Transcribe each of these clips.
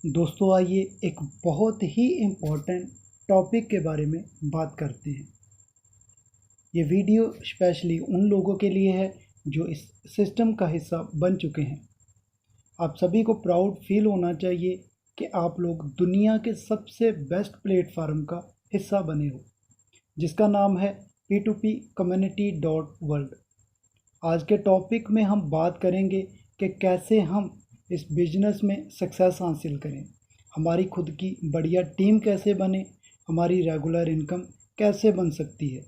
दोस्तों आइए एक बहुत ही इम्पोर्टेंट टॉपिक के बारे में बात करते हैं। ये वीडियो स्पेशली उन लोगों के लिए है जो इस सिस्टम का हिस्सा बन चुके हैं। आप सभी को प्राउड फील होना चाहिए कि आप लोग दुनिया के सबसे बेस्ट प्लेटफॉर्म का हिस्सा बने हो, जिसका नाम है P2P community.world। आज के टॉपिक में हम बात करेंगे कि कैसे हम इस बिजनेस में सक्सेस हासिल करें, हमारी खुद की बढ़िया टीम कैसे बने, हमारी रेगुलर इनकम कैसे बन सकती है।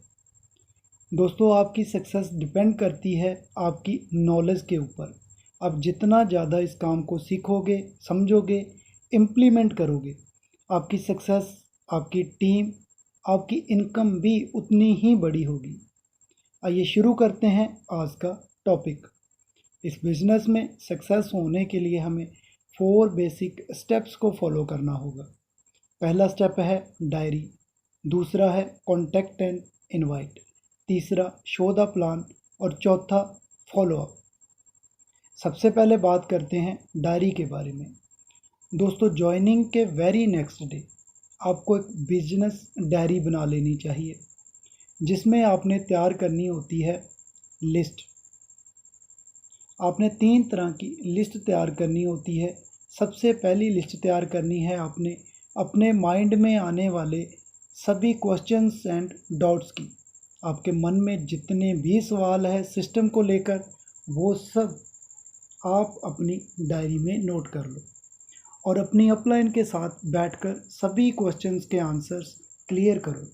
दोस्तों, आपकी सक्सेस डिपेंड करती है आपकी नॉलेज के ऊपर। आप जितना ज़्यादा इस काम को सीखोगे, समझोगे, इम्प्लीमेंट करोगे, आपकी सक्सेस, आपकी टीम, आपकी इनकम भी उतनी ही बड़ी होगी। आइए शुरू करते हैं आज का टॉपिक। इस बिज़नेस में सक्सेस होने के लिए हमें 4 बेसिक स्टेप्स को फॉलो करना होगा। पहला स्टेप है डायरी, दूसरा है कॉन्टैक्ट एंड इनवाइट, तीसरा शो द प्लान और चौथा फॉलो अप। सबसे पहले बात करते हैं डायरी के बारे में। दोस्तों, ज्वाइनिंग के वेरी नेक्स्ट डे आपको एक बिजनेस डायरी बना लेनी चाहिए, जिसमें आपने तैयार करनी होती है लिस्ट। आपने 3 तरह की लिस्ट तैयार करनी होती है। सबसे पहली लिस्ट तैयार करनी है आपने अपने माइंड में आने वाले सभी क्वेश्चंस एंड डाउट्स की। आपके मन में जितने भी सवाल है सिस्टम को लेकर, वो सब आप अपनी डायरी में नोट कर लो और अपनी अपलाइन के साथ बैठकर सभी क्वेश्चंस के आंसर्स क्लियर करो।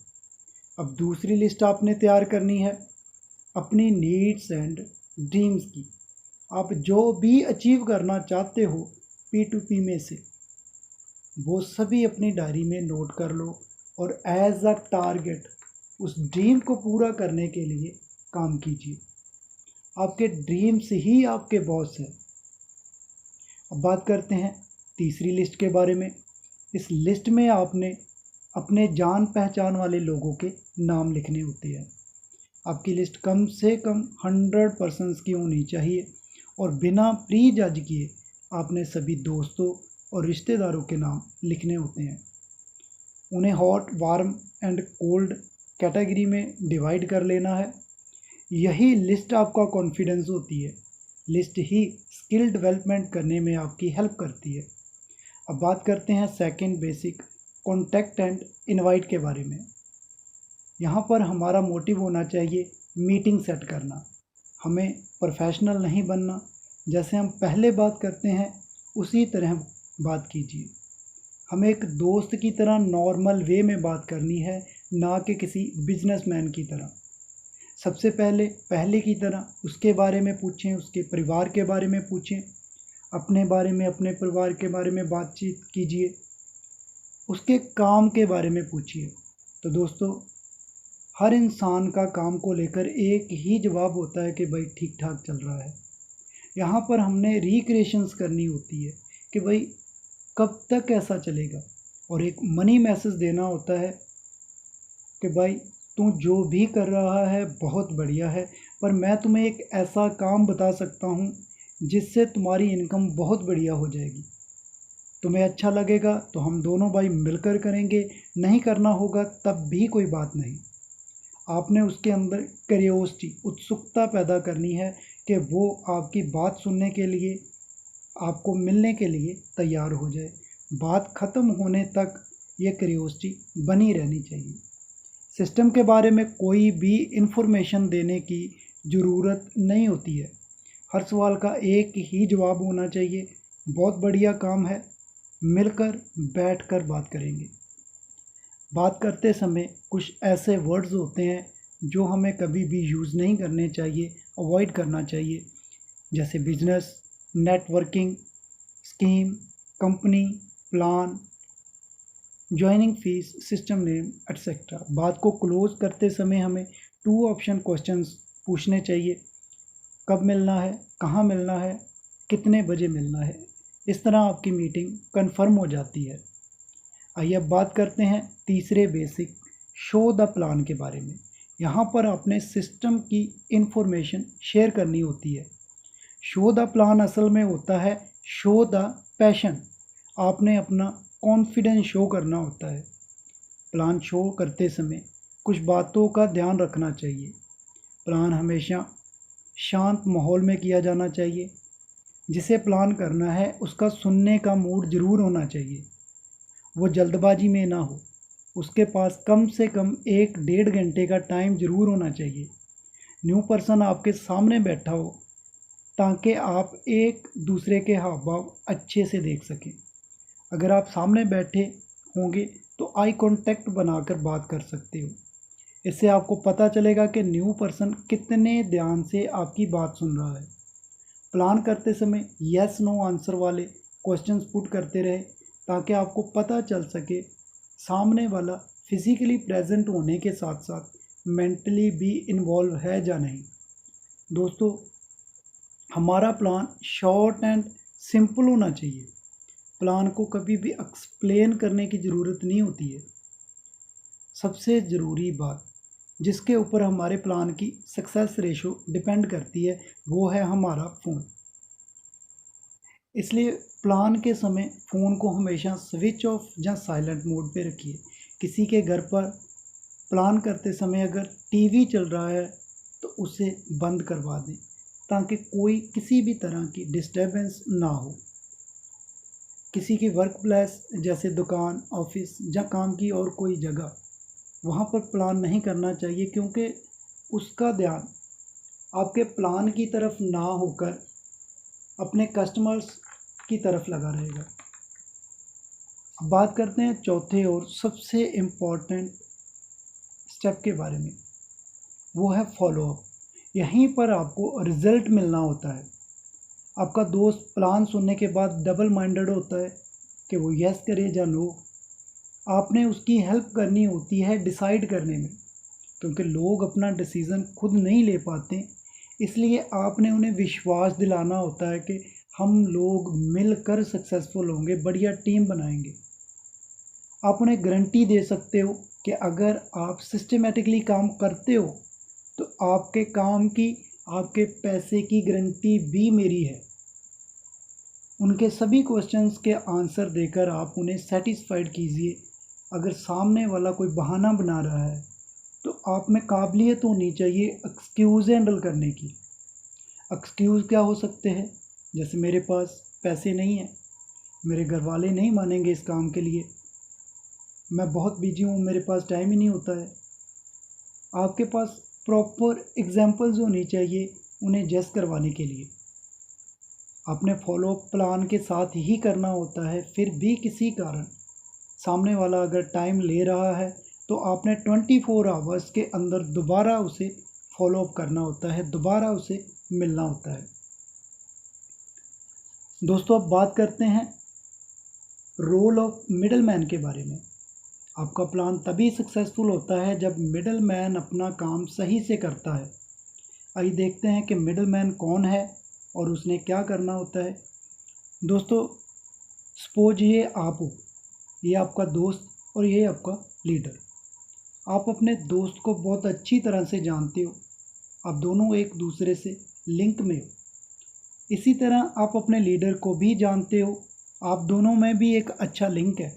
अब दूसरी लिस्ट आपने तैयार करनी है अपनी नीड्स एंड ड्रीम्स की। आप जो भी अचीव करना चाहते हो P2P में से, वो सभी अपनी डायरी में नोट कर लो और एज अ टारगेट उस ड्रीम को पूरा करने के लिए काम कीजिए। आपके ड्रीम्स ही आपके बॉस हैं। अब बात करते हैं तीसरी लिस्ट के बारे में। इस लिस्ट में आपने अपने जान पहचान वाले लोगों के नाम लिखने होते हैं। आपकी लिस्ट कम से कम 100% की होनी चाहिए और बिना प्री जज किए आपने सभी दोस्तों और रिश्तेदारों के नाम लिखने होते हैं। उन्हें hot, warm and cold category में डिवाइड कर लेना है। यही लिस्ट आपका कॉन्फिडेंस होती है। लिस्ट ही स्किल डेवलपमेंट करने में आपकी हेल्प करती है। अब बात करते हैं second basic contact and invite के बारे में। यहाँ पर हमारा मोटिव होना चाहिए मीटिंग सेट करना। हमें प्रोफेशनल नहीं बनना। जैसे हम पहले बात करते हैं उसी तरह बात कीजिए। हमें एक दोस्त की तरह नॉर्मल वे में बात करनी है, ना कि किसी बिजनेसमैन की तरह। सबसे पहले की तरह उसके बारे में पूछें, उसके परिवार के बारे में पूछें, अपने बारे में, अपने परिवार के बारे में बातचीत कीजिए, उसके काम के बारे में पूछिए। तो दोस्तों, हर इंसान का काम को लेकर एक ही जवाब होता है कि भाई ठीक ठाक चल रहा है। यहाँ पर हमने रिक्रिएशंस करनी होती है कि भाई कब तक ऐसा चलेगा, और एक मनी मैसेज देना होता है कि भाई तू जो भी कर रहा है बहुत बढ़िया है, पर मैं तुम्हें एक ऐसा काम बता सकता हूँ जिससे तुम्हारी इनकम बहुत बढ़िया हो जाएगी। तुम्हें अच्छा लगेगा तो हम दोनों भाई मिलकर करेंगे, नहीं करना होगा तब भी कोई बात नहीं। आपने उसके अंदर क्यूरियोसिटी, उत्सुकता पैदा करनी है कि वो आपकी बात सुनने के लिए, आपको मिलने के लिए तैयार हो जाए। बात ख़त्म होने तक ये क्यूरियोसिटी बनी रहनी चाहिए। सिस्टम के बारे में कोई भी इंफॉर्मेशन देने की ज़रूरत नहीं होती है। हर सवाल का एक ही जवाब होना चाहिए। बहुत बढ़िया काम है, मिलकर बैठकर बात करेंगे। बात करते समय कुछ ऐसे वर्ड्स होते हैं जो हमें कभी भी यूज़ नहीं करने चाहिए, अवॉइड करना चाहिए, जैसे business, networking, scheme, company, plan, joining fees, system name etcetera. बात को क्लोज करते समय हमें 2 ऑप्शन क्वेश्चंस पूछने चाहिए। कब मिलना है, कहाँ मिलना है, कितने बजे मिलना है। इस तरह आपकी मीटिंग कंफर्म हो जाती है। आइए अब बात करते हैं तीसरे बेसिक शो द प्लान के बारे में। यहाँ पर आपने सिस्टम की इंफॉर्मेशन शेयर करनी होती है। शो द प्लान असल में होता है शो द पैशन। आपने अपना कॉन्फिडेंस शो करना होता है। प्लान शो करते समय कुछ बातों का ध्यान रखना चाहिए। प्लान हमेशा शांत माहौल में किया जाना चाहिए। जिसे प्लान करना है उसका सुनने का मूड ज़रूर होना चाहिए। वो जल्दबाजी में ना हो। उसके पास कम से कम 1 डेढ़ घंटे का टाइम ज़रूर होना चाहिए। न्यू पर्सन आपके सामने बैठा हो ताकि आप एक दूसरे के हाव भाव अच्छे से देख सकें। अगर आप सामने बैठे होंगे तो आई कांटेक्ट बनाकर बात कर सकते हो। इससे आपको पता चलेगा कि न्यू पर्सन कितने ध्यान से आपकी बात सुन रहा है। प्लान करते समय यस नो आंसर वाले क्वेश्चंस पुट करते रहे ताकि आपको पता चल सके सामने वाला फिजिकली प्रेजेंट होने के साथ साथ मेंटली भी इन्वॉल्व है या नहीं। दोस्तों, हमारा प्लान शॉर्ट एंड सिंपल होना चाहिए। प्लान को कभी भी एक्सप्लेन करने की ज़रूरत नहीं होती है। सबसे ज़रूरी बात जिसके ऊपर हमारे प्लान की सक्सेस रेशो डिपेंड करती है वो है हमारा फ़ोन। इसलिए प्लान के समय फ़ोन को हमेशा स्विच ऑफ या साइलेंट मोड पे रखिए। किसी के घर पर प्लान करते समय अगर टीवी चल रहा है तो उसे बंद करवा दें ताकि कोई किसी भी तरह की डिस्टर्बेंस ना हो। किसी की वर्क प्लेस जैसे दुकान, ऑफिस या काम की और कोई जगह, वहाँ पर प्लान नहीं करना चाहिए क्योंकि उसका ध्यान आपके प्लान की तरफ ना होकर अपने कस्टमर्स की तरफ लगा रहेगा। अब बात करते हैं चौथे और सबसे इम्पॉर्टेंट स्टेप के बारे में, वो है फॉलोअप। यहीं पर आपको रिज़ल्ट मिलना होता है। आपका दोस्त प्लान सुनने के बाद डबल माइंडेड होता है कि वो यस करे या नो। आपने उसकी हेल्प करनी होती है डिसाइड करने में, क्योंकि लोग अपना डिसीज़न खुद नहीं ले पाते। इसलिए आपने उन्हें विश्वास दिलाना होता है कि हम लोग मिलकर सक्सेसफुल होंगे, बढ़िया टीम बनाएंगे। आप उन्हें गारंटी दे सकते हो कि अगर आप सिस्टमेटिकली काम करते हो तो आपके काम की, आपके पैसे की गारंटी भी मेरी है। उनके सभी क्वेश्चंस के आंसर देकर आप उन्हें सेटिस्फाइड कीजिए। अगर सामने वाला कोई बहाना बना रहा है तो आप में काबिलियत होनी चाहिए एक्सक्यूज़ हैंडल करने की। एक्सक्यूज़ क्या हो सकते हैं? जैसे मेरे पास पैसे नहीं है, मेरे घर वाले नहीं मानेंगे इस काम के लिए, मैं बहुत बिजी हूँ, मेरे पास टाइम ही नहीं होता है। आपके पास प्रॉपर एग्जांपल्स होनी चाहिए उन्हें जज करवाने के लिए। आपने फॉलो प्लान के साथ ही करना होता है। फिर भी किसी कारण सामने वाला अगर टाइम ले रहा है तो आपने 24 आवर्स के अंदर दोबारा उसे फॉलो अप करना होता है, दोबारा उसे मिलना होता है। दोस्तों, अब बात करते हैं रोल ऑफ मिडल मैन के बारे में। आपका प्लान तभी सक्सेसफुल होता है जब मिडल मैन अपना काम सही से करता है। आइए देखते हैं कि मिडल मैन कौन है और उसने क्या करना होता है। दोस्तों, सपोज ये आप हो, ये आपका दोस्त और ये आपका लीडर। आप अपने दोस्त को बहुत अच्छी तरह से जानते हो, आप दोनों एक दूसरे से लिंक में हो। इसी तरह आप अपने लीडर को भी जानते हो, आप दोनों में भी एक अच्छा लिंक है।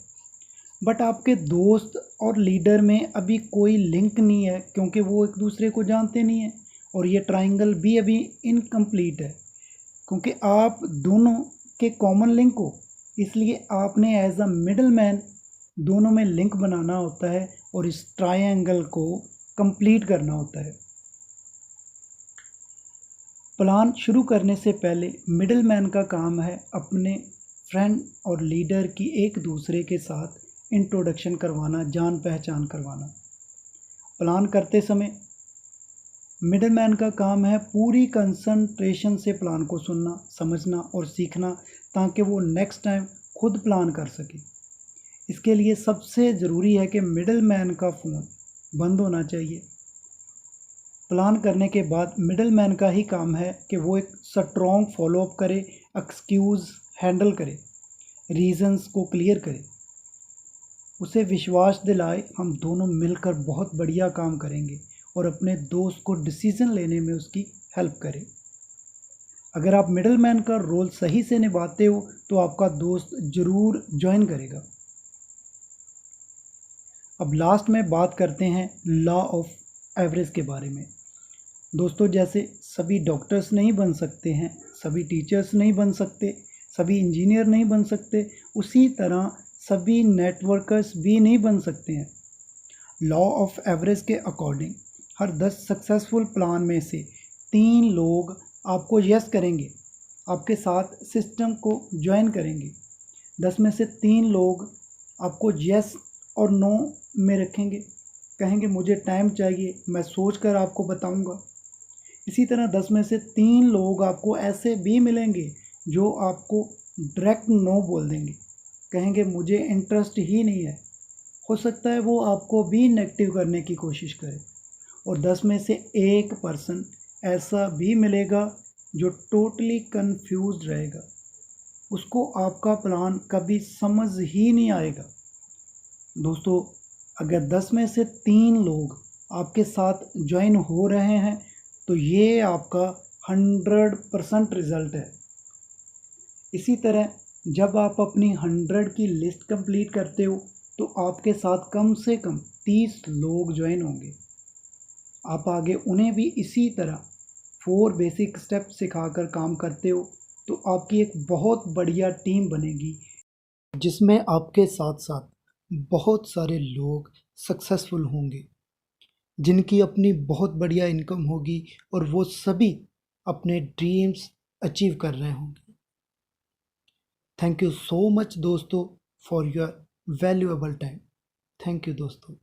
बट आपके दोस्त और लीडर में अभी कोई लिंक नहीं है क्योंकि वो एक दूसरे को जानते नहीं हैं, और ये ट्रायंगल भी अभी इनकम्प्लीट है क्योंकि आप दोनों के कॉमन लिंक हो। इसलिए आपने एज अ मिडल मैन दोनों में लिंक बनाना होता है और इस ट्रायंगल को कंप्लीट करना होता है। प्लान शुरू करने से पहले मिडल मैन का काम है अपने फ्रेंड और लीडर की एक दूसरे के साथ इंट्रोडक्शन करवाना, जान पहचान करवाना। प्लान करते समय मिडल मैन का काम है पूरी कंसंट्रेशन से प्लान को सुनना, समझना और सीखना ताकि वो नेक्स्ट टाइम खुद प्लान कर सके। इसके लिए सबसे ज़रूरी है कि मिडल मैन का फ़ोन बंद होना चाहिए। प्लान करने के बाद मिडल मैन का ही काम है कि वो एक स्ट्रॉन्ग फॉलोअप करे, एक्सक्यूज़ हैंडल करे, रीज़न्स को क्लियर करे, उसे विश्वास दिलाए हम दोनों मिलकर बहुत बढ़िया काम करेंगे और अपने दोस्त को डिसीज़न लेने में उसकी हेल्प करें। अगर आप मिडल मैन का रोल सही से निभाते हो तो आपका दोस्त ज़रूर ज्वाइन करेगा। अब लास्ट में बात करते हैं लॉ ऑफ एवरेज के बारे में। दोस्तों, जैसे सभी डॉक्टर्स नहीं बन सकते हैं, सभी टीचर्स नहीं बन सकते, सभी इंजीनियर नहीं बन सकते, उसी तरह सभी नेटवर्कर्स भी नहीं बन सकते हैं। लॉ ऑफ एवरेज के अकॉर्डिंग हर 10 सक्सेसफुल प्लान में से 3 लोग आपको यस करेंगे, आपके साथ सिस्टम को ज्वाइन करेंगे। 10 में से 3 लोग आपको यस और नो में रखेंगे, कहेंगे मुझे टाइम चाहिए, मैं सोच कर आपको बताऊंगा। इसी तरह 10 में से 3 लोग आपको ऐसे भी मिलेंगे जो आपको डायरेक्ट नो बोल देंगे, कहेंगे मुझे इंटरेस्ट ही नहीं है। हो सकता है वो आपको भी नेगेटिव करने की कोशिश करे। और 10 में से 1 पर्सन ऐसा भी मिलेगा जो टोटली कंफ्यूज्ड रहेगा, उसको आपका प्लान कभी समझ ही नहीं आएगा। दोस्तों, अगर 10 में से 3 लोग आपके साथ ज्वाइन हो रहे हैं तो ये आपका 100% रिज़ल्ट है। इसी तरह जब आप अपनी 100 की लिस्ट कंप्लीट करते हो तो आपके साथ कम से कम 30 लोग ज्वाइन होंगे। आप आगे उन्हें भी इसी तरह 4 बेसिक स्टेप सिखाकर काम करते हो तो आपकी एक बहुत बढ़िया टीम बनेगी, जिसमें आपके साथ साथ बहुत सारे लोग सक्सेसफुल होंगे, जिनकी अपनी बहुत बढ़िया इनकम होगी और वो सभी अपने ड्रीम्स अचीव कर रहे होंगे। थैंक यू सो मच दोस्तों for your valuable time. Thank you दोस्तों।